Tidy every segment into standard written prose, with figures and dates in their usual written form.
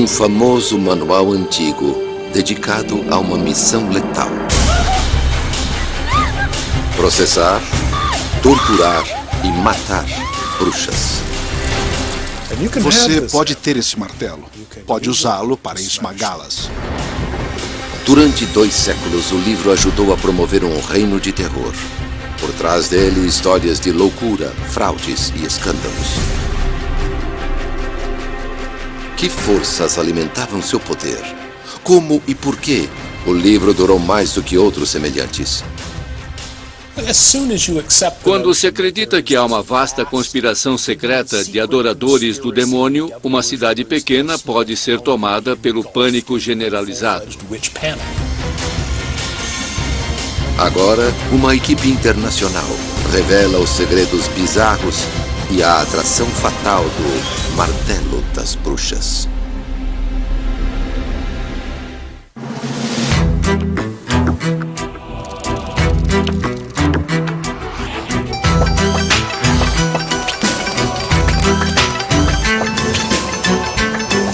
Um famoso manual antigo dedicado a uma missão letal: processar, torturar e matar bruxas. Você pode ter esse martelo. Pode usá-lo para esmagá-las. Durante 2 séculos, o livro ajudou a promover um reino de terror. Por trás dele, histórias de loucura, fraudes e escândalos. Que forças alimentavam seu poder? Como e por que o livro durou mais do que outros semelhantes? Quando se acredita que há uma vasta conspiração secreta de adoradores do demônio, uma cidade pequena pode ser tomada pelo pânico generalizado. Agora, uma equipe internacional revela os segredos bizarros e a atração fatal do Martelo das Bruxas.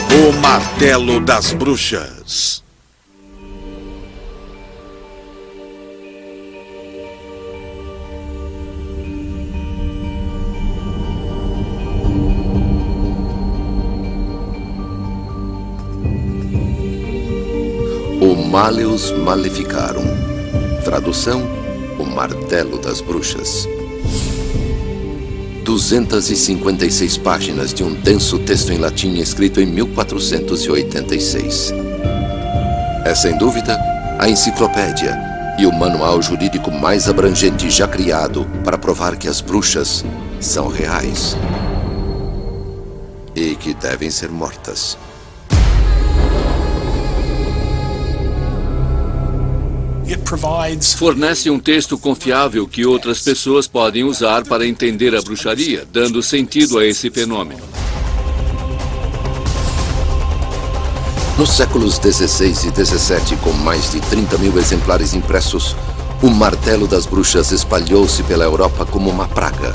O Martelo das Bruxas. O Malleus Maleficarum. Tradução: O Martelo das Bruxas. 256 páginas de um denso texto em latim escrito em 1486. É, sem dúvida, a enciclopédia e o manual jurídico mais abrangente já criado para provar que as bruxas são reais e que devem ser mortas. Fornece um texto confiável que outras pessoas podem usar para entender a bruxaria, dando sentido a esse fenômeno. Nos séculos XVI e XVII, com mais de 30 mil exemplares impressos, o Martelo das Bruxas espalhou-se pela Europa como uma praga.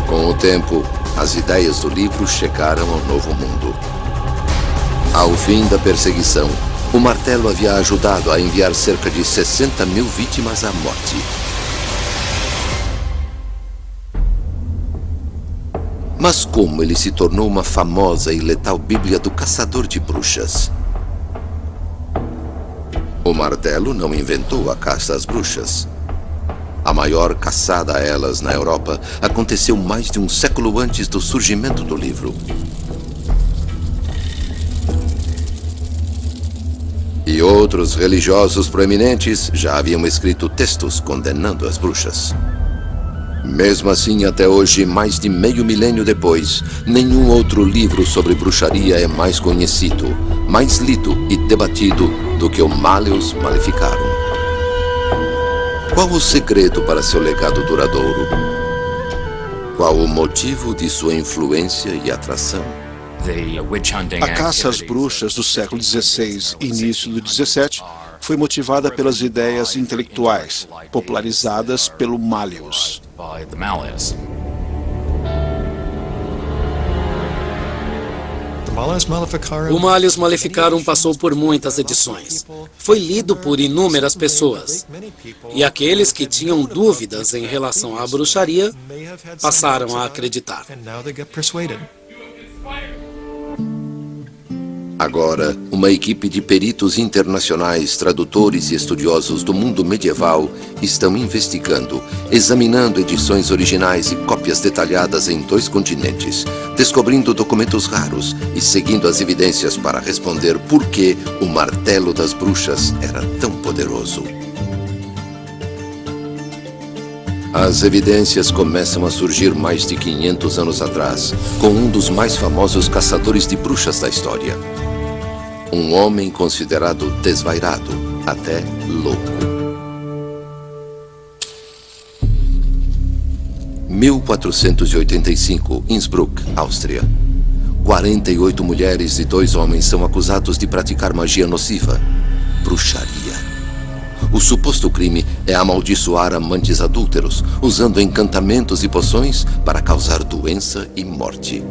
Com o tempo, as ideias do livro chegaram ao Novo Mundo. Ao fim da perseguição, o martelo havia ajudado a enviar cerca de 60 mil vítimas à morte. Mas como ele se tornou uma famosa e letal Bíblia do caçador de bruxas? O martelo não inventou a caça às bruxas. A maior caçada a elas na Europa aconteceu mais de um século antes do surgimento do livro. E outros religiosos proeminentes já haviam escrito textos condenando as bruxas. Mesmo assim, até hoje, mais de meio milênio depois, nenhum outro livro sobre bruxaria é mais conhecido, mais lido e debatido do que o Malleus Maleficarum. Qual o segredo para seu legado duradouro? Qual o motivo de sua influência e atração? A caça às bruxas do século XVI e início do XVII foi motivada pelas ideias intelectuais, popularizadas pelo Malleus. O Malleus Maleficarum passou por muitas edições. Foi lido por inúmeras pessoas. E aqueles que tinham dúvidas em relação à bruxaria passaram a acreditar. Agora, uma equipe de peritos internacionais, tradutores e estudiosos do mundo medieval estão investigando, examinando edições originais e cópias detalhadas em 2 continentes, descobrindo documentos raros e seguindo as evidências para responder por que o Martelo das Bruxas era tão poderoso. As evidências começam a surgir mais de 500 anos atrás, com um dos mais famosos caçadores de bruxas da história. Um homem considerado desvairado, até louco. 1485, Innsbruck, Áustria. 48 mulheres e 2 homens são acusados de praticar magia nociva, bruxaria. O suposto crime é amaldiçoar amantes adúlteros, usando encantamentos e poções para causar doença e morte.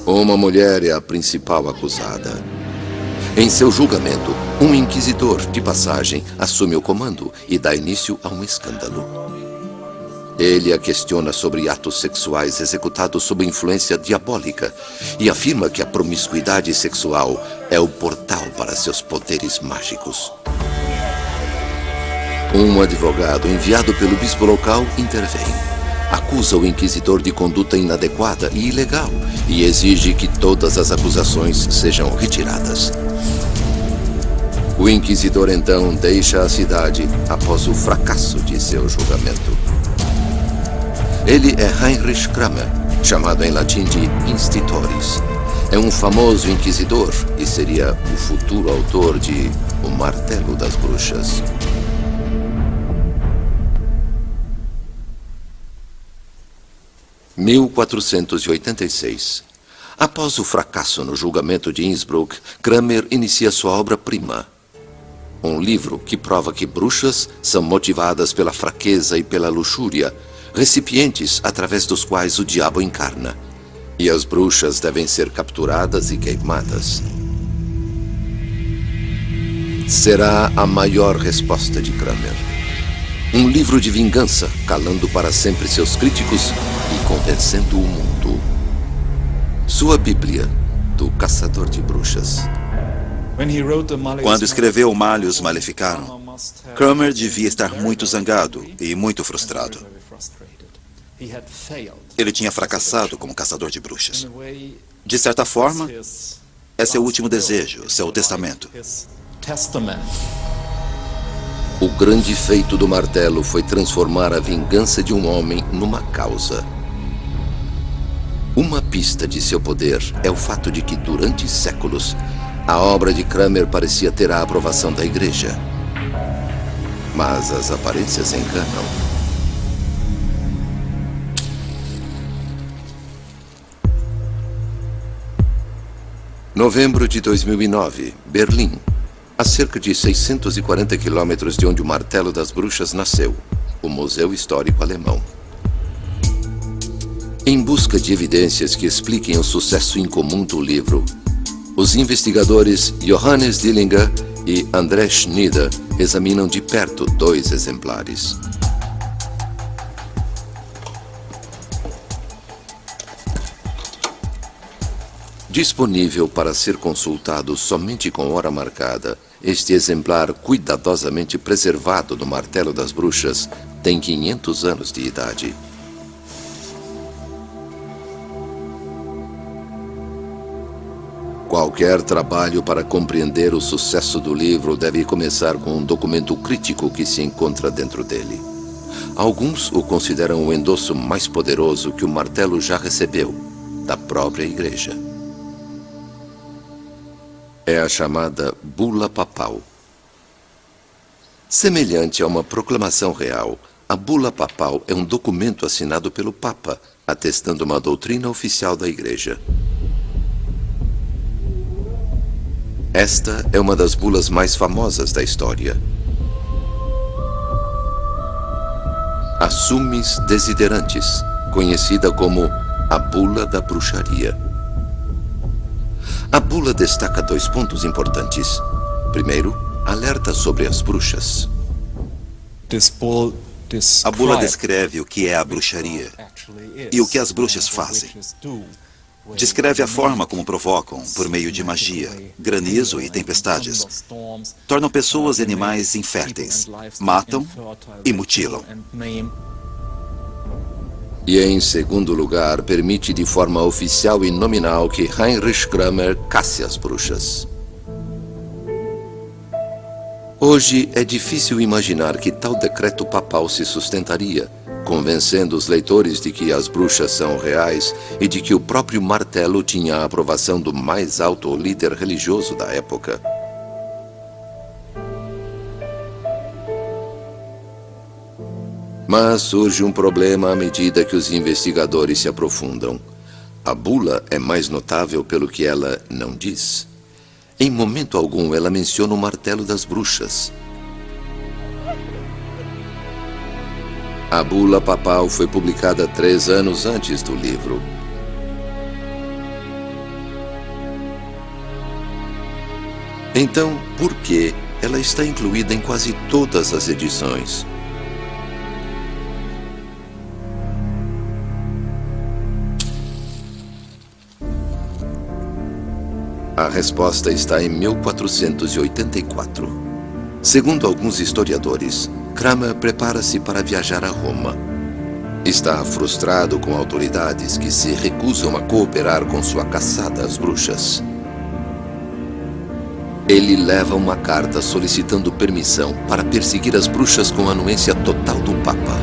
Uma mulher é a principal acusada. Em seu julgamento, um inquisidor de passagem assume o comando e dá início a um escândalo. Ele a questiona sobre atos sexuais executados sob influência diabólica e afirma que a promiscuidade sexual é o portal para seus poderes mágicos. Um advogado enviado pelo bispo local intervém. Acusa o inquisidor de conduta inadequada e ilegal e exige que todas as acusações sejam retiradas. O inquisidor então deixa a cidade após o fracasso de seu julgamento. Ele é Heinrich Kramer, chamado em latim de Institoris. É um famoso inquisidor e seria o futuro autor de O Martelo das Bruxas. Em 1486. Após o fracasso no julgamento de Innsbruck, Kramer inicia sua obra-prima. Um livro que prova que bruxas são motivadas pela fraqueza e pela luxúria, recipientes através dos quais o diabo encarna. E as bruxas devem ser capturadas e queimadas. Será a maior resposta de Kramer. Um livro de vingança, calando para sempre seus críticos e convencendo o mundo. Sua Bíblia, do Caçador de Bruxas. Quando escreveu Malleus Maleficarum, Kramer devia estar muito zangado e muito frustrado. Ele tinha fracassado como caçador de bruxas. De certa forma, é seu último desejo, seu testamento. O grande feito do martelo foi transformar a vingança de um homem numa causa. Uma pista de seu poder é o fato de que, durante séculos, a obra de Kramer parecia ter a aprovação da Igreja. Mas as aparências enganam. Novembro de 2009, Berlim. A cerca de 640 quilômetros de onde o Martelo das Bruxas nasceu, o Museu Histórico Alemão. Em busca de evidências que expliquem o sucesso incomum do livro, os investigadores Johannes Dillinger e André Schneider examinam de perto 2 exemplares. Disponível para ser consultado somente com hora marcada, este exemplar cuidadosamente preservado do Martelo das Bruxas tem 500 anos de idade. Qualquer trabalho para compreender o sucesso do livro deve começar com um documento crítico que se encontra dentro dele. Alguns o consideram o endosso mais poderoso que o martelo já recebeu, da própria Igreja. É a chamada Bula Papal. Semelhante a uma proclamação real, a Bula Papal é um documento assinado pelo Papa, atestando uma doutrina oficial da Igreja. Esta é uma das bulas mais famosas da história. A Summis Desiderantis, conhecida como a Bula da Bruxaria. A bula destaca 2 pontos importantes. Primeiro, alerta sobre as bruxas. A bula descreve o que é a bruxaria e o que as bruxas fazem. Descreve a forma como provocam, por meio de magia, granizo e tempestades. Tornam pessoas e animais inférteis, matam e mutilam. E, em segundo lugar, permite de forma oficial e nominal que Heinrich Kramer casse as bruxas. Hoje é difícil imaginar que tal decreto papal se sustentaria, convencendo os leitores de que as bruxas são reais e de que o próprio martelo tinha a aprovação do mais alto líder religioso da época. Mas surge um problema à medida que os investigadores se aprofundam. A bula é mais notável pelo que ela não diz. Em momento algum ela menciona o martelo das bruxas. A bula papal foi publicada 3 anos antes do livro. Então, por que ela está incluída em quase todas as edições? A resposta está em 1484. Segundo alguns historiadores, Kramer prepara-se para viajar a Roma. Está frustrado com autoridades que se recusam a cooperar com sua caçada às bruxas. Ele leva uma carta solicitando permissão para perseguir as bruxas com a anuência total do Papa.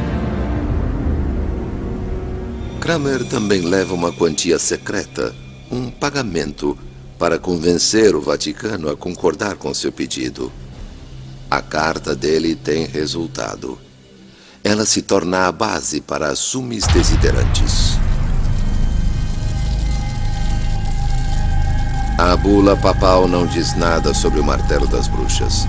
Kramer também leva uma quantia secreta, um pagamento, para convencer o Vaticano a concordar com seu pedido. A carta dele tem resultado. Ela se torna a base para as Summis Desiderantes. A bula papal não diz nada sobre o martelo das bruxas.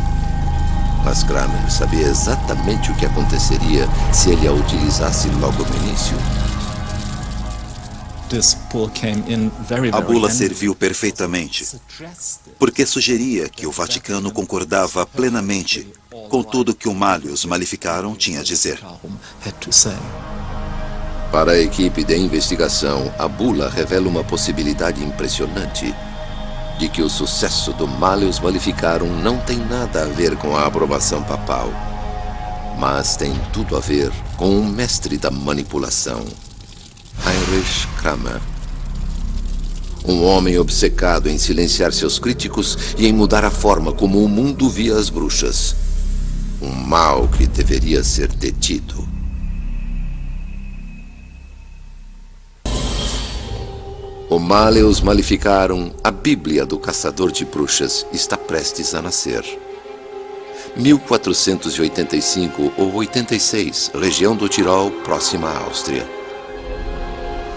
Mas Kramer sabia exatamente o que aconteceria se ele a utilizasse logo no início. A bula serviu perfeitamente, porque sugeria que o Vaticano concordava plenamente com tudo que o Malleus Maleficarum tinha a dizer. Para a equipe de investigação, a bula revela uma possibilidade impressionante de que o sucesso do Malleus Maleficarum não tem nada a ver com a aprovação papal, mas tem tudo a ver com o mestre da manipulação, Heinrich Kramer. Um homem obcecado em silenciar seus críticos e em mudar a forma como o mundo via as bruxas. Um mal que deveria ser detido. O Malleus Maleficarum, a Bíblia do Caçador de Bruxas, está prestes a nascer. 1485 ou 86, região do Tirol, próxima à Áustria.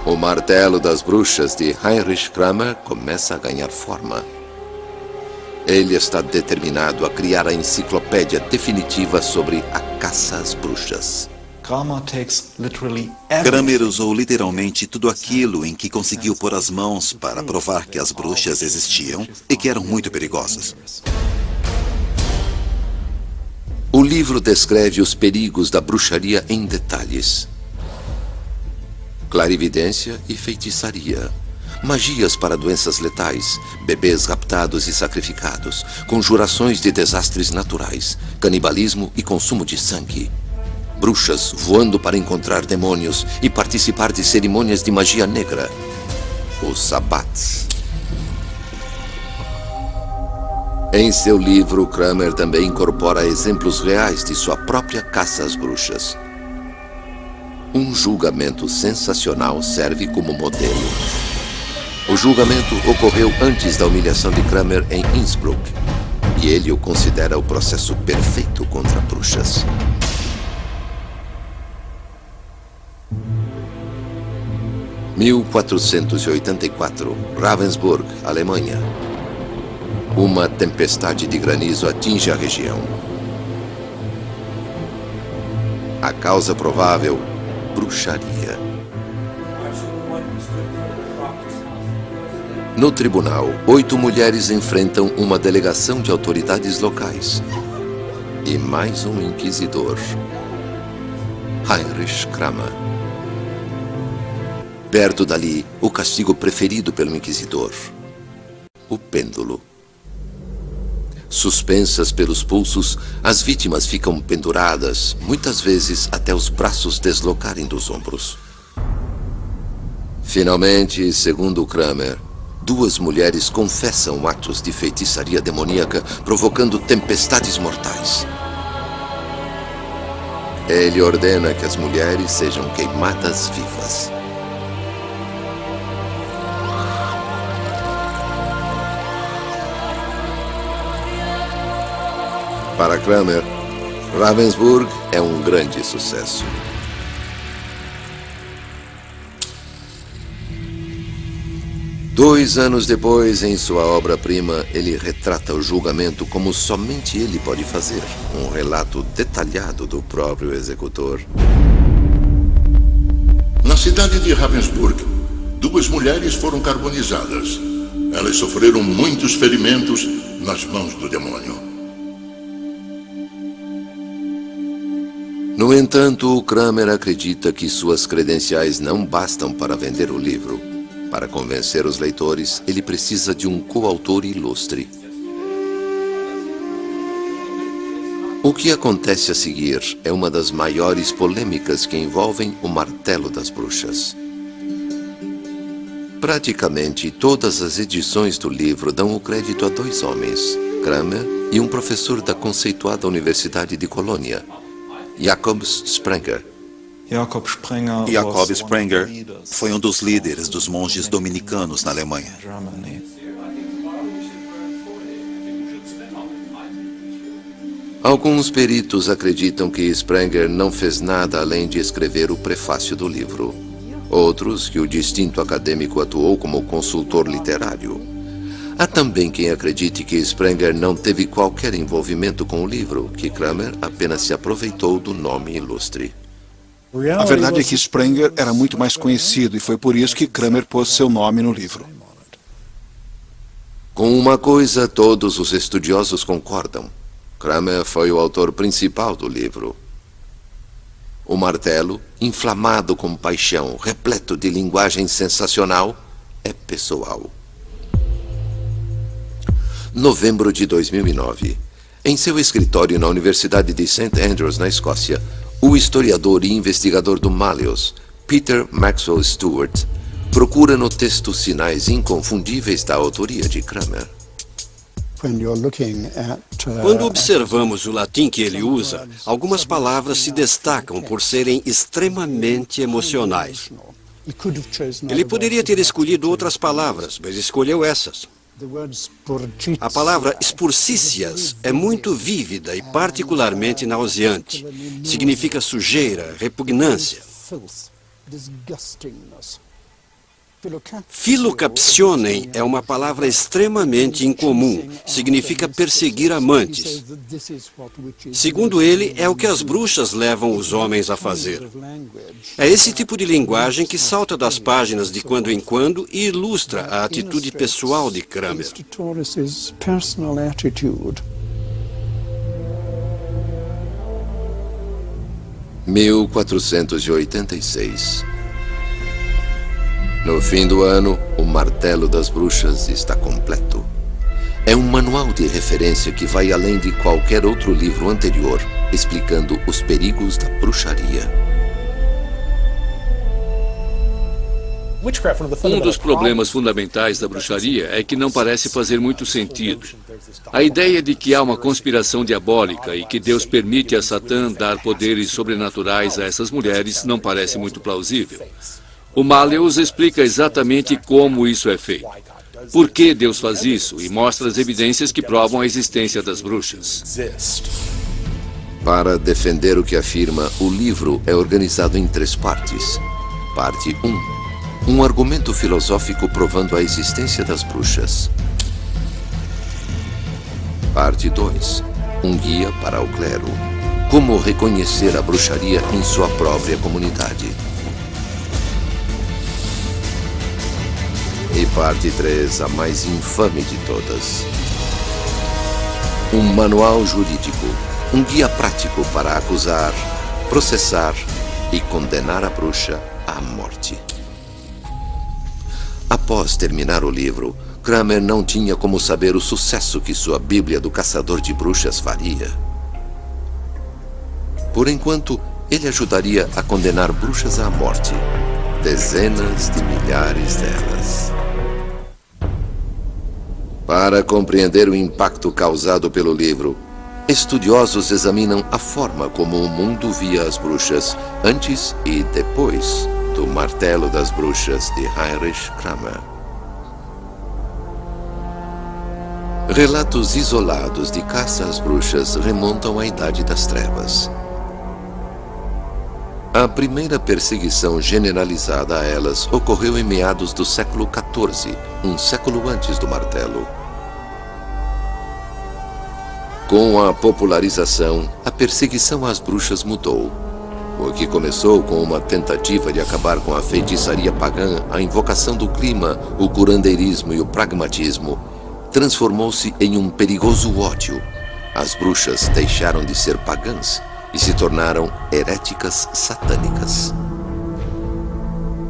O martelo das bruxas de Heinrich Kramer começa a ganhar forma. Ele está determinado a criar a enciclopédia definitiva sobre a caça às bruxas. Kramer usou literalmente tudo aquilo em que conseguiu pôr as mãos para provar que as bruxas existiam e que eram muito perigosas. O livro descreve os perigos da bruxaria em detalhes. Clarividência e feitiçaria. Magias para doenças letais, bebês raptados e sacrificados, conjurações de desastres naturais, canibalismo e consumo de sangue. Bruxas voando para encontrar demônios e participar de cerimônias de magia negra. Os sabbats. Em seu livro, Kramer também incorpora exemplos reais de sua própria caça às bruxas. Um julgamento sensacional serve como modelo. O julgamento ocorreu antes da humilhação de Kramer em Innsbruck, e ele o considera o processo perfeito contra bruxas. Em 1484, Ravensburg, Alemanha. Uma tempestade de granizo atinge a região. A causa provável: bruxaria. No tribunal, 8 mulheres enfrentam uma delegação de autoridades locais. E mais um inquisidor, Heinrich Kramer. Perto dali, o castigo preferido pelo inquisidor: o pêndulo. Suspensas pelos pulsos, as vítimas ficam penduradas, muitas vezes até os braços deslocarem dos ombros. Finalmente, segundo Kramer, 2 mulheres confessam atos de feitiçaria demoníaca, provocando tempestades mortais. Ele ordena que as mulheres sejam queimadas vivas. Para Kramer, Ravensburg é um grande sucesso. Dois anos depois, em sua obra-prima, ele retrata o julgamento como somente ele pode fazer. Um relato detalhado do próprio executor. Na cidade de Ravensburg, 2 mulheres foram carbonizadas. Elas sofreram muitos ferimentos nas mãos do demônio. No entanto, Kramer acredita que suas credenciais não bastam para vender o livro. Para convencer os leitores, ele precisa de um coautor ilustre. O que acontece a seguir é uma das maiores polêmicas que envolvem o Martelo das Bruxas. Praticamente todas as edições do livro dão o crédito a dois homens, Kramer e um professor da conceituada Universidade de Colônia, Jakob Sprenger. Jakob Sprenger foi um dos líderes dos monges dominicanos na Alemanha. Alguns peritos acreditam que Sprenger não fez nada além de escrever o prefácio do livro. Outros que o distinto acadêmico atuou como consultor literário. Há também quem acredite que Sprenger não teve qualquer envolvimento com o livro, que Kramer apenas se aproveitou do nome ilustre. A verdade é que Sprenger era muito mais conhecido e foi por isso que Kramer pôs seu nome no livro. Com uma coisa todos os estudiosos concordam. Kramer foi o autor principal do livro. O martelo, inflamado com paixão, repleto de linguagem sensacional, é pessoal. Novembro de 2009. Em seu escritório na Universidade de St. Andrews, na Escócia, o historiador e investigador do Malleus, Peter Maxwell Stewart, procura no texto sinais inconfundíveis da autoria de Kramer. Quando observamos o latim que ele usa, algumas palavras se destacam por serem extremamente emocionais. Ele poderia ter escolhido outras palavras, mas escolheu essas. A palavra spurcícias é muito vívida e particularmente nauseante. Significa sujeira, repugnância. Philocaptionem é uma palavra extremamente incomum. Significa perseguir amantes. Segundo ele, é o que as bruxas levam os homens a fazer. É esse tipo de linguagem que salta das páginas de quando em quando e ilustra a atitude pessoal de Kramer. 1486. No fim do ano, o Martelo das Bruxas está completo. É um manual de referência que vai além de qualquer outro livro anterior, explicando os perigos da bruxaria. Um dos problemas fundamentais da bruxaria é que não parece fazer muito sentido. A ideia de que há uma conspiração diabólica e que Deus permite a Satã dar poderes sobrenaturais a essas mulheres não parece muito plausível. O Malleus explica exatamente como isso é feito. Por que Deus faz isso e mostra as evidências que provam a existência das bruxas. Para defender o que afirma, o livro é organizado em 3 partes. Parte 1. Um argumento filosófico provando a existência das bruxas. Parte 2. Um guia para o clero. Como reconhecer a bruxaria em sua própria comunidade. E parte 3, a mais infame de todas. Um manual jurídico, um guia prático para acusar, processar e condenar a bruxa à morte. Após terminar o livro, Kramer não tinha como saber o sucesso que sua Bíblia do Caçador de Bruxas faria. Por enquanto, ele ajudaria a condenar bruxas à morte. Dezenas de milhares delas. Para compreender o impacto causado pelo livro, estudiosos examinam a forma como o mundo via as bruxas antes e depois do Martelo das Bruxas de Heinrich Kramer. Relatos isolados de caça às bruxas remontam à Idade das Trevas. A primeira perseguição generalizada a elas ocorreu em meados do século XIV, um século antes do martelo. Com a popularização, a perseguição às bruxas mudou. O que começou com uma tentativa de acabar com a feitiçaria pagã, a invocação do clima, o curandeirismo e o pragmatismo, transformou-se em um perigoso ódio. As bruxas deixaram de ser pagãs e se tornaram heréticas satânicas.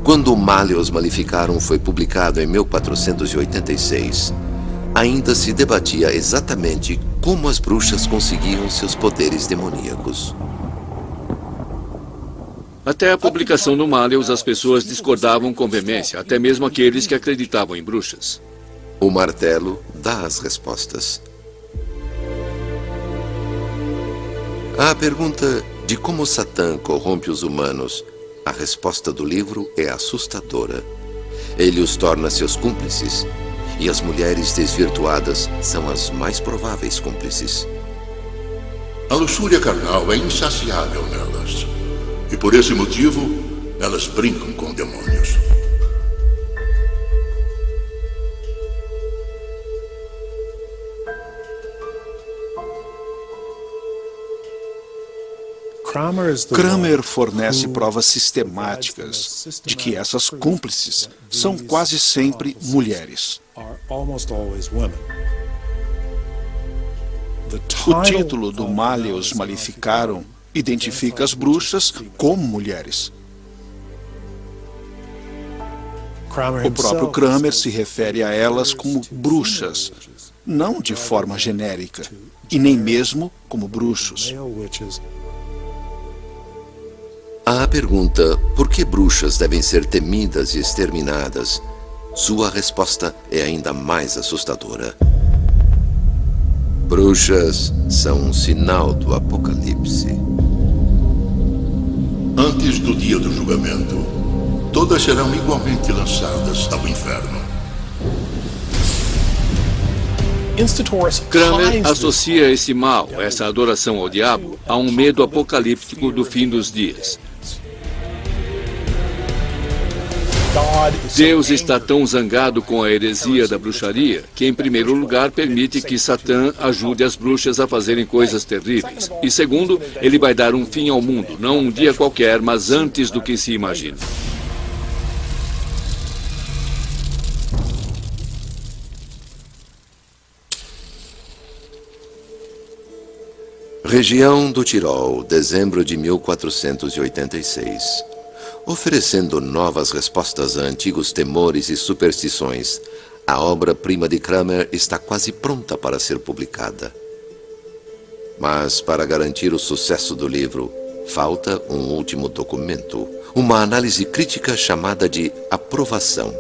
Quando o Malleus Maleficarum foi publicado em 1486, ainda se debatia exatamente como as bruxas conseguiam seus poderes demoníacos. Até a publicação do Malleus, as pessoas discordavam com veemência, até mesmo aqueles que acreditavam em bruxas. O martelo dá as respostas. À pergunta de como Satã corrompe os humanos, a resposta do livro é assustadora. Ele os torna seus cúmplices, e as mulheres desvirtuadas são as mais prováveis cúmplices. A luxúria carnal é insaciável nelas. E por esse motivo, elas brincam com demônios. Kramer fornece provas sistemáticas de que essas cúmplices são quase sempre mulheres. O título do Malleus Maleficarum identifica as bruxas como mulheres. O próprio Kramer se refere a elas como bruxas, não de forma genérica, e nem mesmo como bruxos. À pergunta por que bruxas devem ser temidas e exterminadas, sua resposta é ainda mais assustadora. Bruxas são um sinal do Apocalipse. Antes do dia do julgamento, todas serão igualmente lançadas ao inferno. Kramer associa esse mal, essa adoração ao diabo, a um medo apocalíptico do fim dos dias. Deus está tão zangado com a heresia da bruxaria que, em primeiro lugar, permite que Satã ajude as bruxas a fazerem coisas terríveis. E, segundo, ele vai dar um fim ao mundo, não um dia qualquer, mas antes do que se imagina. Região do Tirol, dezembro de 1486. Oferecendo novas respostas a antigos temores e superstições, a obra-prima de Kramer está quase pronta para ser publicada. Mas, para garantir o sucesso do livro, falta um último documento, uma análise crítica chamada de aprovação.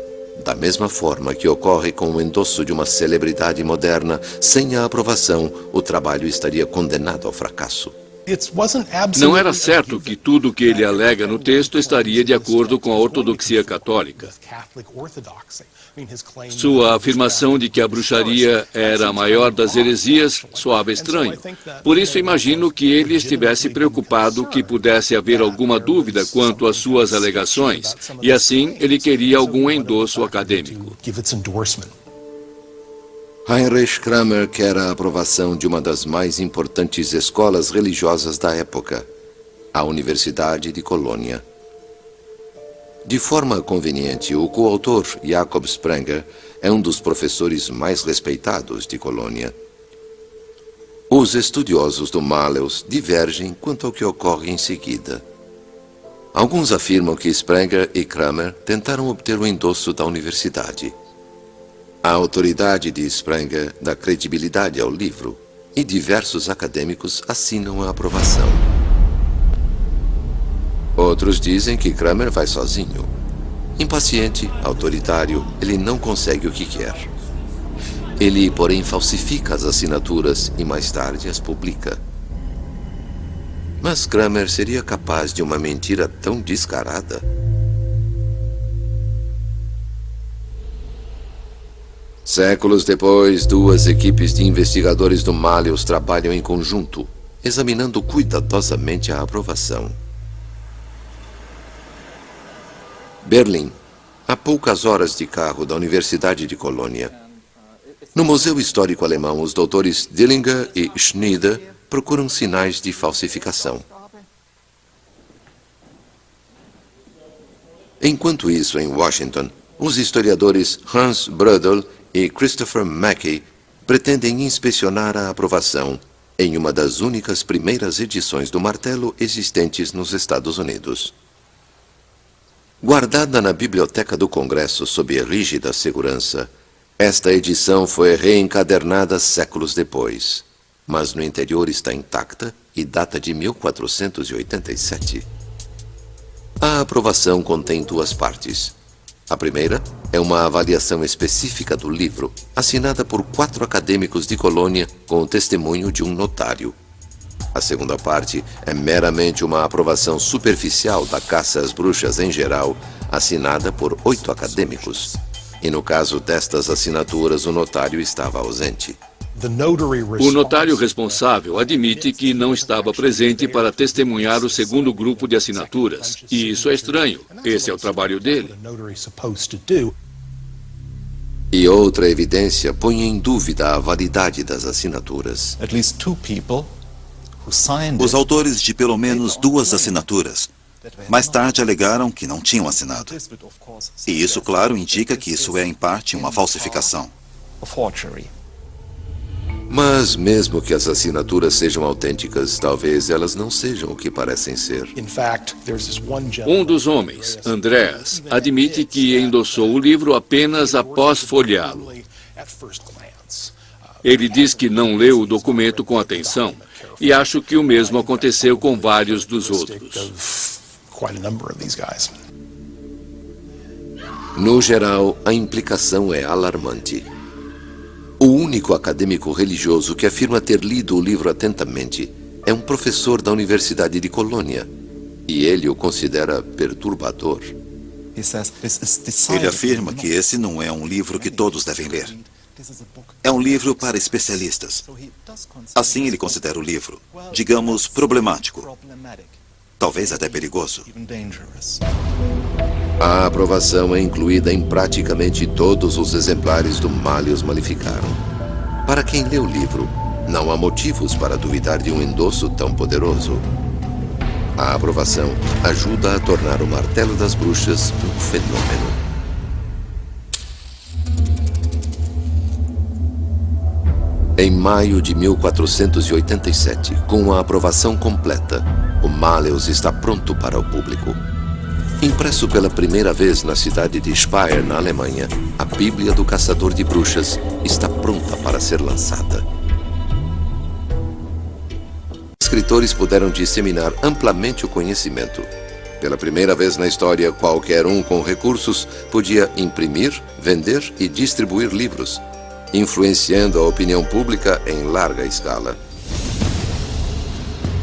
Da mesma forma que ocorre com o endosso de uma celebridade moderna, sem a aprovação, o trabalho estaria condenado ao fracasso. Não era certo que tudo o que ele alega no texto estaria de acordo com a ortodoxia católica. Sua afirmação de que a bruxaria era a maior das heresias soava estranho. Por isso, imagino que ele estivesse preocupado que pudesse haver alguma dúvida quanto às suas alegações, e assim ele queria algum endosso acadêmico. Heinrich Kramer quer a aprovação de uma das mais importantes escolas religiosas da época, a Universidade de Colônia. De forma conveniente, o coautor Jakob Sprenger é um dos professores mais respeitados de Colônia. Os estudiosos do Malleus divergem quanto ao que ocorre em seguida. Alguns afirmam que Sprenger e Kramer tentaram obter o endosso da universidade. A autoridade de Sprenger dá credibilidade ao livro e diversos acadêmicos assinam a aprovação. Outros dizem que Kramer vai sozinho. Impaciente, autoritário, ele não consegue o que quer. Ele, porém, falsifica as assinaturas e mais tarde as publica. Mas Kramer seria capaz de uma mentira tão descarada? Séculos depois, duas equipes de investigadores do Malleus trabalham em conjunto, examinando cuidadosamente a aprovação. Berlim, a poucas horas de carro da Universidade de Colônia. No Museu Histórico Alemão, os doutores Dillinger e Schneider procuram sinais de falsificação. Enquanto isso, em Washington, os historiadores Hans Brödel e Christopher Mackey pretendem inspecionar a aprovação em uma das únicas primeiras edições do martelo existentes nos Estados Unidos. Guardada na Biblioteca do Congresso sob rígida segurança, esta edição foi reencadernada séculos depois, mas no interior está intacta e data de 1487. A aprovação contém duas partes. A primeira é uma avaliação específica do livro, assinada por 4 acadêmicos de Colônia com o testemunho de um notário. A segunda parte é meramente uma aprovação superficial da caça às bruxas em geral, assinada por 8 acadêmicos. E no caso destas assinaturas, o notário estava ausente. O notário responsável admite que não estava presente para testemunhar o segundo grupo de assinaturas. E isso é estranho. Esse é o trabalho dele. E outra evidência põe em dúvida a validade das assinaturas. Os autores de pelo menos 2 assinaturas mais tarde alegaram que não tinham assinado. E isso, claro, indica que isso é, em parte, uma falsificação. Mas mesmo que as assinaturas sejam autênticas, talvez elas não sejam o que parecem ser. Um dos homens, Andreas, admite que endossou o livro apenas após folheá-lo. Ele diz que não leu o documento com atenção e acho que o mesmo aconteceu com vários dos outros. No geral, a implicação é alarmante. O único acadêmico religioso que afirma ter lido o livro atentamente é um professor da Universidade de Colônia, e ele o considera perturbador. Ele afirma que esse não é um livro que todos devem ler. É um livro para especialistas. Assim ele considera o livro, digamos, problemático. Talvez até perigoso. A aprovação é incluída em praticamente todos os exemplares do Malleus Maleficarum. Para quem lê o livro, não há motivos para duvidar de um endosso tão poderoso. A aprovação ajuda a tornar o Martelo das Bruxas um fenômeno. Em maio de 1487, com a aprovação completa, o Malleus está pronto para o público. Impresso pela primeira vez na cidade de Speyer, na Alemanha, a Bíblia do Caçador de Bruxas está pronta para ser lançada. Escritores puderam disseminar amplamente o conhecimento. Pela primeira vez na história, qualquer um com recursos podia imprimir, vender e distribuir livros, influenciando a opinião pública em larga escala.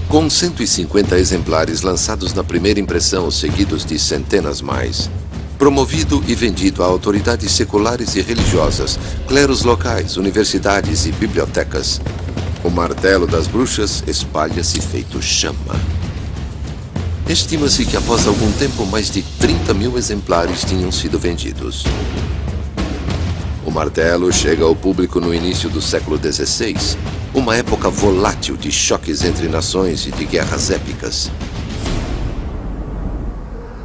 Com 150 exemplares lançados na primeira impressão, seguidos de centenas mais, promovido e vendido a autoridades seculares e religiosas, clérigos locais, universidades e bibliotecas, o Martelo das Bruxas espalha-se feito chama. Estima-se que após algum tempo mais de 30.000 exemplares tinham sido vendidos. O martelo chega ao público no início do século XVI, uma época volátil de choques entre nações e de guerras épicas.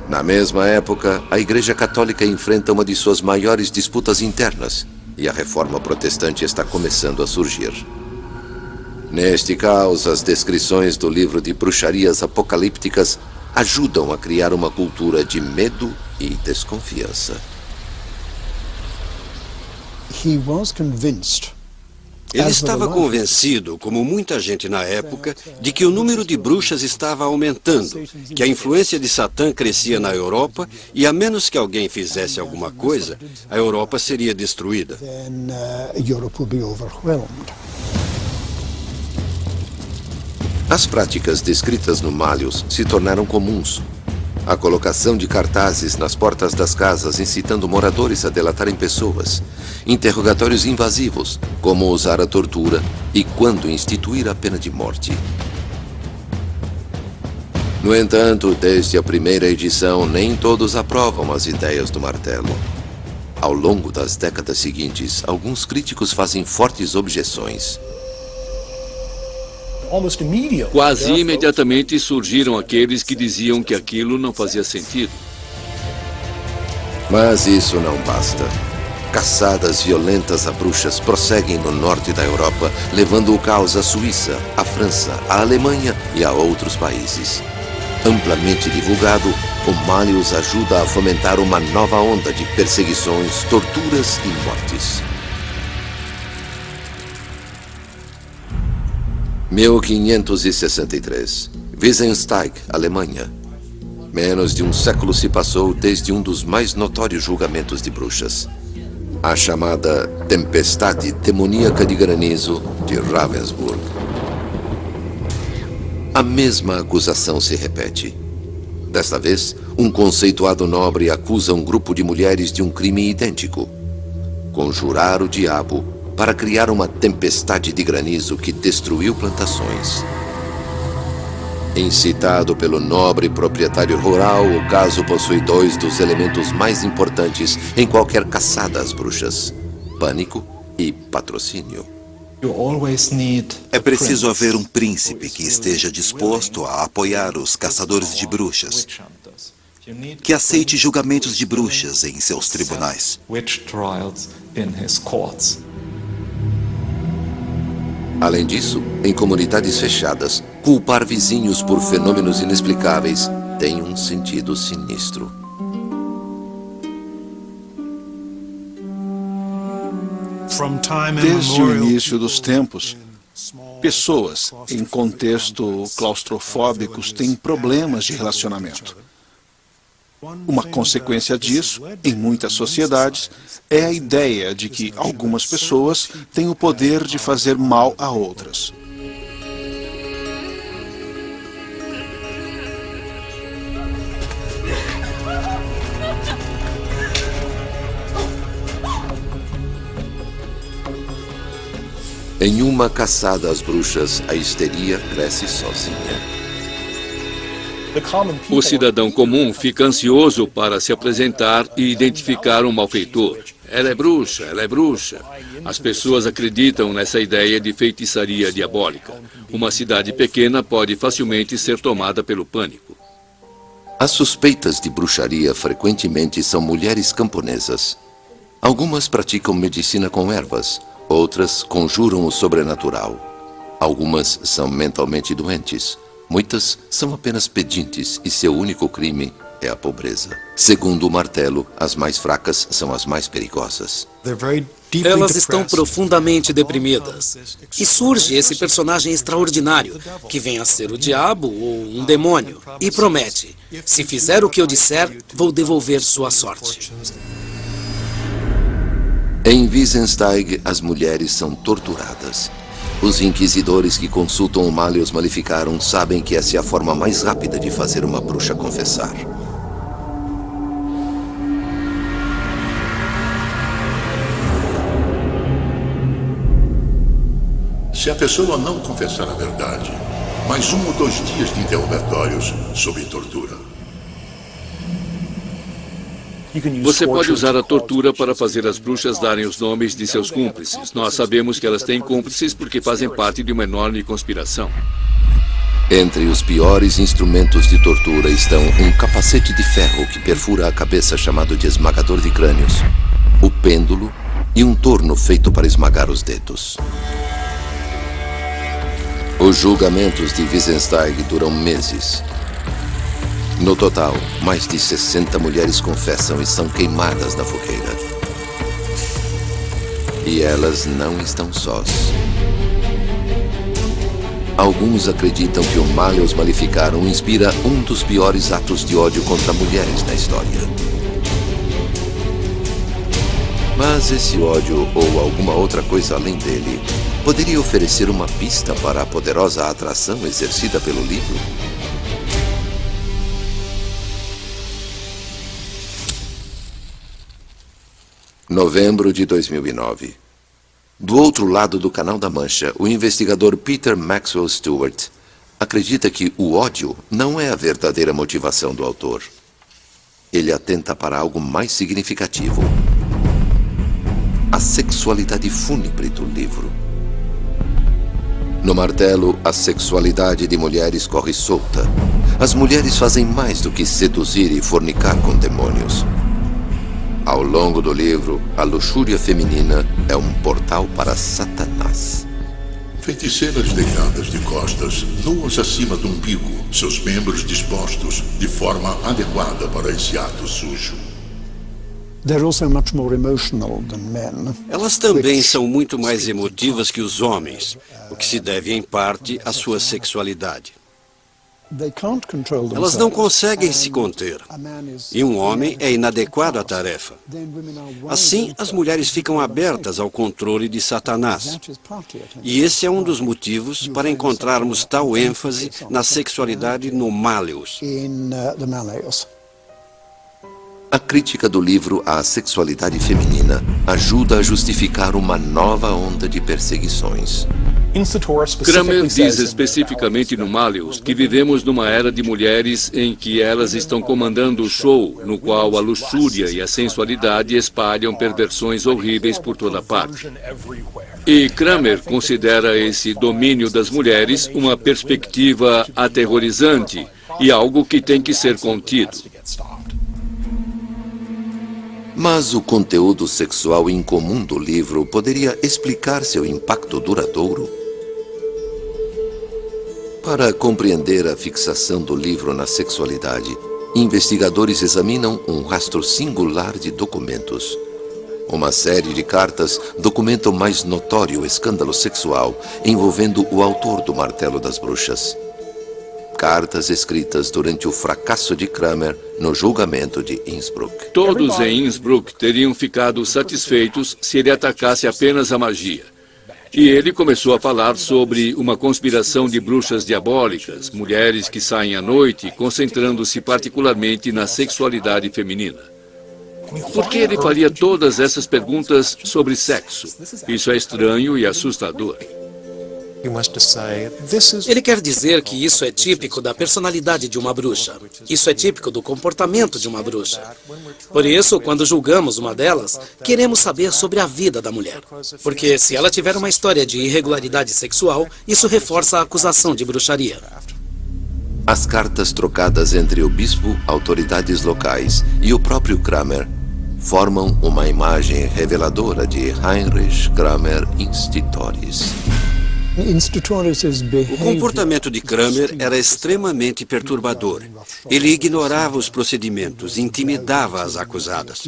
Na mesma época, a Igreja Católica enfrenta uma de suas maiores disputas internas e a Reforma Protestante está começando a surgir. Neste caos, as descrições do livro de bruxarias apocalípticas ajudam a criar uma cultura de medo e desconfiança. Ele estava convencido, como muita gente na época, de que o número de bruxas estava aumentando, que a influência de Satã crescia na Europa e, a menos que alguém fizesse alguma coisa, a Europa seria destruída. As práticas descritas no Malleus se tornaram comuns. A colocação de cartazes nas portas das casas incitando moradores a delatarem pessoas, interrogatórios invasivos, como usar a tortura e quando instituir a pena de morte. No entanto, desde a primeira edição, nem todos aprovam as ideias do martelo. Ao longo das décadas seguintes, alguns críticos fazem fortes objeções. Quase imediatamente surgiram aqueles que diziam que aquilo não fazia sentido. Mas isso não basta. Caçadas violentas a bruxas prosseguem no norte da Europa, levando o caos à Suíça, à França, à Alemanha e a outros países. Amplamente divulgado, o Malleus ajuda a fomentar uma nova onda de perseguições, torturas e mortes. 1563. Wiesensteig, Alemanha. Menos de um século se passou desde um dos mais notórios julgamentos de bruxas. A chamada Tempestade Demoníaca de Granizo de Ravensburg. A mesma acusação se repete. Desta vez, um conceituado nobre acusa um grupo de mulheres de um crime idêntico: conjurar o diabo para criar uma tempestade de granizo que destruiu plantações. Incitado pelo nobre proprietário rural, o caso possui dois dos elementos mais importantes em qualquer caçada às bruxas: pânico e patrocínio. É preciso haver um príncipe que esteja disposto a apoiar os caçadores de bruxas, que aceite julgamentos de bruxas em seus tribunais. Além disso, em comunidades fechadas, culpar vizinhos por fenômenos inexplicáveis tem um sentido sinistro. Desde o início dos tempos, pessoas em contexto claustrofóbicos têm problemas de relacionamento. Uma consequência disso, em muitas sociedades, é a ideia de que algumas pessoas têm o poder de fazer mal a outras. Em uma caçada às bruxas, a histeria cresce sozinha. O cidadão comum fica ansioso para se apresentar e identificar um malfeitor. Ela é bruxa, ela é bruxa. As pessoas acreditam nessa ideia de feitiçaria diabólica. Uma cidade pequena pode facilmente ser tomada pelo pânico. As suspeitas de bruxaria frequentemente são mulheres camponesas. Algumas praticam medicina com ervas, outras conjuram o sobrenatural. Algumas são mentalmente doentes. Muitas são apenas pedintes e seu único crime é a pobreza. Segundo o martelo, as mais fracas são as mais perigosas. Elas estão profundamente deprimidas. E surge esse personagem extraordinário, que vem a ser o diabo ou um demônio, e promete: se fizer o que eu disser, vou devolver sua sorte. Em Wiesensteig, as mulheres são torturadas. Os inquisidores que consultam o Malleus Maleficarum sabem que essa é a forma mais rápida de fazer uma bruxa confessar. Se a pessoa não confessar a verdade, mais 1 ou 2 dias de interrogatórios sob tortura. Você pode usar a tortura para fazer as bruxas darem os nomes de seus cúmplices. Nós sabemos que elas têm cúmplices porque fazem parte de uma enorme conspiração. Entre os piores instrumentos de tortura estão um capacete de ferro que perfura a cabeça chamado de esmagador de crânios, o pêndulo e um torno feito para esmagar os dedos. Os julgamentos de Wiesensteig duram meses. No total, mais de 60 mulheres confessam e são queimadas na fogueira. E elas não estão sós. Alguns acreditam que o Malleus Maleficarum inspira um dos piores atos de ódio contra mulheres na história. Mas esse ódio, ou alguma outra coisa além dele, poderia oferecer uma pista para a poderosa atração exercida pelo livro? Novembro de 2009. Do outro lado do Canal da Mancha, o investigador Peter Maxwell Stewart acredita que o ódio não é a verdadeira motivação do autor. Ele atenta para algo mais significativo: a sexualidade fúnebre do livro. No martelo, a sexualidade de mulheres corre solta. As mulheres fazem mais do que seduzir e fornicar com demônios. Ao longo do livro, a luxúria feminina é um portal para Satanás. Feiticeiras deitadas de costas, nuas acima do umbigo, seus membros dispostos de forma adequada para esse ato sujo. Elas também são muito mais emotivas que os homens, o que se deve em parte à sua sexualidade. Elas não conseguem se conter, e um homem é inadequado à tarefa. Assim, as mulheres ficam abertas ao controle de Satanás. E esse é um dos motivos para encontrarmos tal ênfase na sexualidade no Malleus. A crítica do livro à sexualidade feminina ajuda a justificar uma nova onda de perseguições. Kramer diz especificamente no Malleus que vivemos numa era de mulheres em que elas estão comandando o show, no qual a luxúria e a sensualidade espalham perversões horríveis por toda parte. E Kramer considera esse domínio das mulheres uma perspectiva aterrorizante e algo que tem que ser contido. Mas o conteúdo sexual incomum do livro poderia explicar seu impacto duradouro? Para compreender a fixação do livro na sexualidade, investigadores examinam um rastro singular de documentos. Uma série de cartas documenta o mais notório escândalo sexual envolvendo o autor do Martelo das Bruxas. Cartas escritas durante o fracasso de Kramer no julgamento de Innsbruck. Todos em Innsbruck teriam ficado satisfeitos se ele atacasse apenas a magia. E ele começou a falar sobre uma conspiração de bruxas diabólicas, mulheres que saem à noite, concentrando-se particularmente na sexualidade feminina. Por que ele faria todas essas perguntas sobre sexo? Isso é estranho e assustador. Ele quer dizer que isso é típico da personalidade de uma bruxa. Isso é típico do comportamento de uma bruxa. Por isso, quando julgamos uma delas, queremos saber sobre a vida da mulher. Porque se ela tiver uma história de irregularidade sexual, isso reforça a acusação de bruxaria. As cartas trocadas entre o bispo, autoridades locais e o próprio Kramer formam uma imagem reveladora de Heinrich Kramer Institoris. O comportamento de Kramer era extremamente perturbador. Ele ignorava os procedimentos, intimidava as acusadas.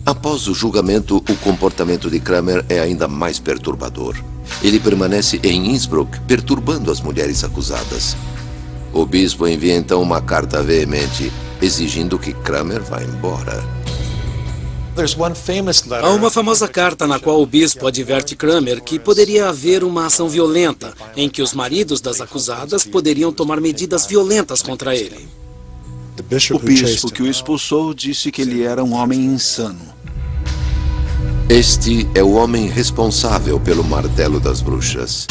Após o julgamento, o comportamento de Kramer é ainda mais perturbador. Ele permanece em Innsbruck, perturbando as mulheres acusadas. O bispo envia então uma carta veemente, exigindo que Kramer vá embora. Há uma famosa carta na qual o bispo adverte Kramer que poderia haver uma ação violenta, em que os maridos das acusadas poderiam tomar medidas violentas contra ele. O bispo que o expulsou disse que ele era um homem insano. Este é o homem responsável pelo Martelo das Bruxas.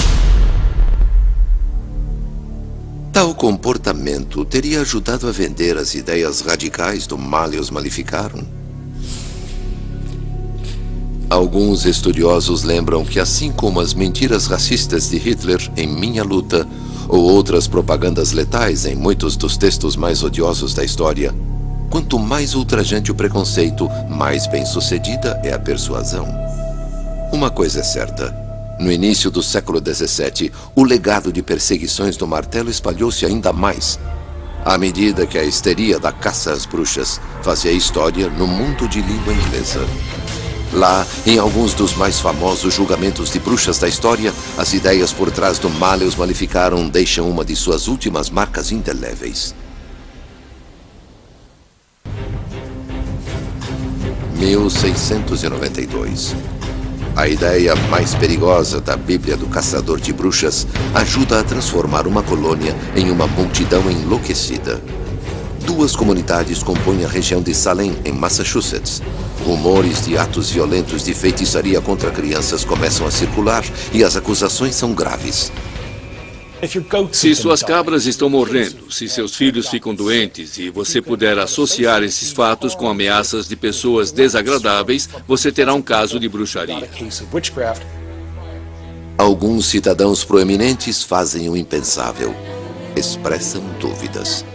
Tal comportamento teria ajudado a vender as ideias radicais do Malleus Maleficarum. Alguns estudiosos lembram que, assim como as mentiras racistas de Hitler em Minha Luta, ou outras propagandas letais em muitos dos textos mais odiosos da história, quanto mais ultrajante o preconceito, mais bem-sucedida é a persuasão. Uma coisa é certa. No início do século XVII, o legado de perseguições do martelo espalhou-se ainda mais, à medida que a histeria da caça às bruxas fazia história no mundo de língua inglesa. Lá, em alguns dos mais famosos julgamentos de bruxas da história, as ideias por trás do Malleus Maleficarum deixam uma de suas últimas marcas indeléveis. 1692. A ideia mais perigosa da Bíblia do Caçador de Bruxas ajuda a transformar uma colônia em uma multidão enlouquecida. Duas comunidades compõem a região de Salem, em Massachusetts. Rumores de atos violentos de feitiçaria contra crianças começam a circular e as acusações são graves. Se suas cabras estão morrendo, se seus filhos ficam doentes e você puder associar esses fatos com ameaças de pessoas desagradáveis, você terá um caso de bruxaria. Alguns cidadãos proeminentes fazem o impensável. Expressam dúvidas.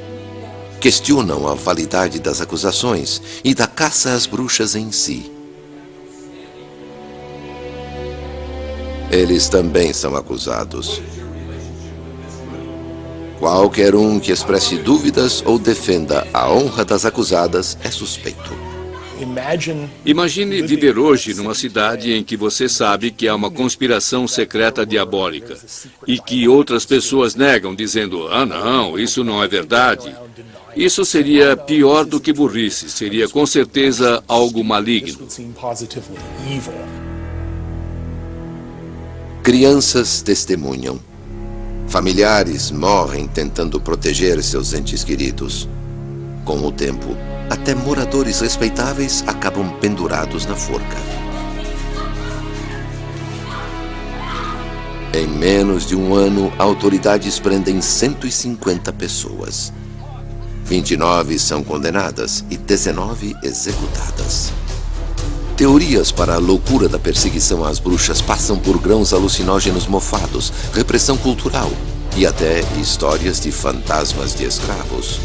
questionam a validade das acusações e da caça às bruxas em si. Eles também são acusados. Qualquer um que expresse dúvidas ou defenda a honra das acusadas é suspeito. Imagine viver hoje numa cidade em que você sabe que há uma conspiração secreta diabólica e que outras pessoas negam, dizendo: "Ah, não, isso não é verdade." Isso seria pior do que burrice, seria com certeza algo maligno. Crianças testemunham. Familiares morrem tentando proteger seus entes queridos. Com o tempo, até moradores respeitáveis acabam pendurados na forca. Em menos de um ano, autoridades prendem 150 pessoas. 29 são condenadas e 19 executadas. Teorias para a loucura da perseguição às bruxas passam por grãos alucinógenos mofados, repressão cultural e até histórias de fantasmas de escravos.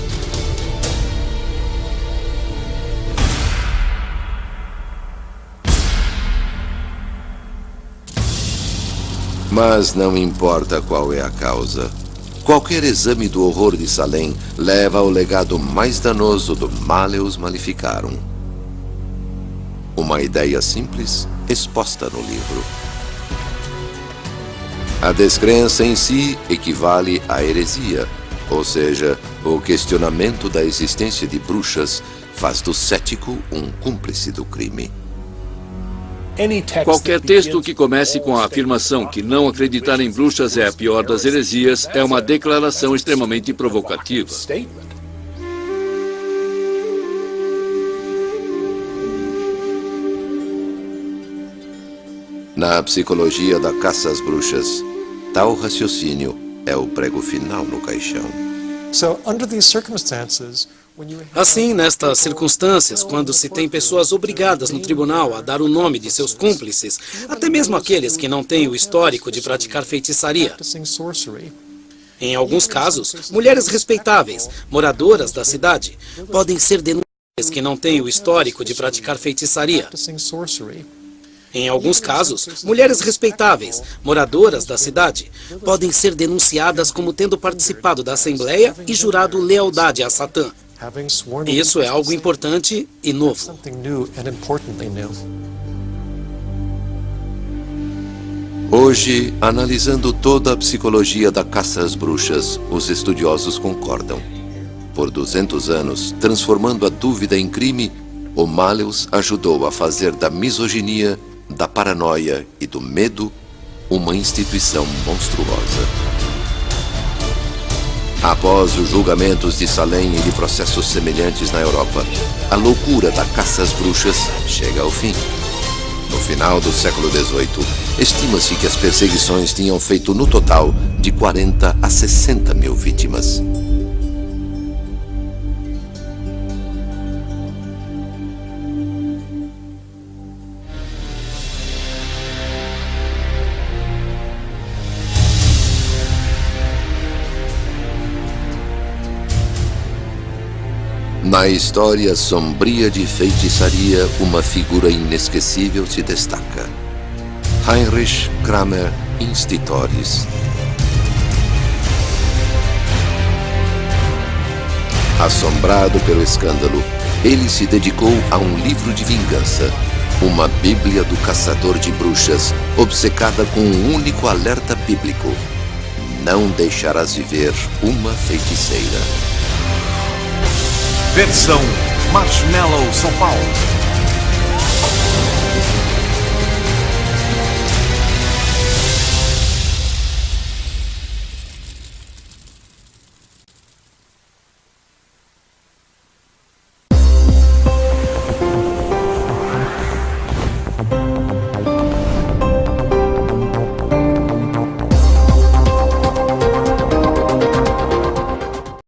Mas não importa qual é a causa. Qualquer exame do horror de Salem leva ao legado mais danoso do Maleus Maleficarum. Uma ideia simples exposta no livro. A descrença em si equivale à heresia, ou seja, o questionamento da existência de bruxas faz do cético um cúmplice do crime. Qualquer texto que comece com a afirmação que não acreditar em bruxas é a pior das heresias é uma declaração extremamente provocativa. Na psicologia da caça às bruxas, tal raciocínio é o prego final no caixão. Assim, nestas circunstâncias, quando se tem pessoas obrigadas no tribunal a dar o nome de seus cúmplices, até mesmo aqueles que não têm o histórico de praticar feitiçaria. Em alguns casos, mulheres respeitáveis, moradoras da cidade, podem ser denunciadas que não têm o histórico de praticar feitiçaria. Em alguns casos, mulheres respeitáveis, moradoras da cidade, podem ser denunciadas como tendo participado da Assembleia e jurado lealdade a Satã. Isso é algo importante e novo. Hoje, analisando toda a psicologia da caça às bruxas, os estudiosos concordam. Por 200 anos, transformando a dúvida em crime, o Maleus ajudou a fazer da misoginia, da paranoia e do medo uma instituição monstruosa. Após os julgamentos de Salem e de processos semelhantes na Europa, a loucura da caça às bruxas chega ao fim. No final do século XVIII, estima-se que as perseguições tinham feito no total de 40 a 60 mil vítimas. Na história sombria de feitiçaria, uma figura inesquecível se destaca. Heinrich Kramer Institoris. Assombrado pelo escândalo, ele se dedicou a um livro de vingança, uma Bíblia do caçador de bruxas, obcecada com um único alerta bíblico: não deixarás viver uma feiticeira. Versão Marshmallow São Paulo.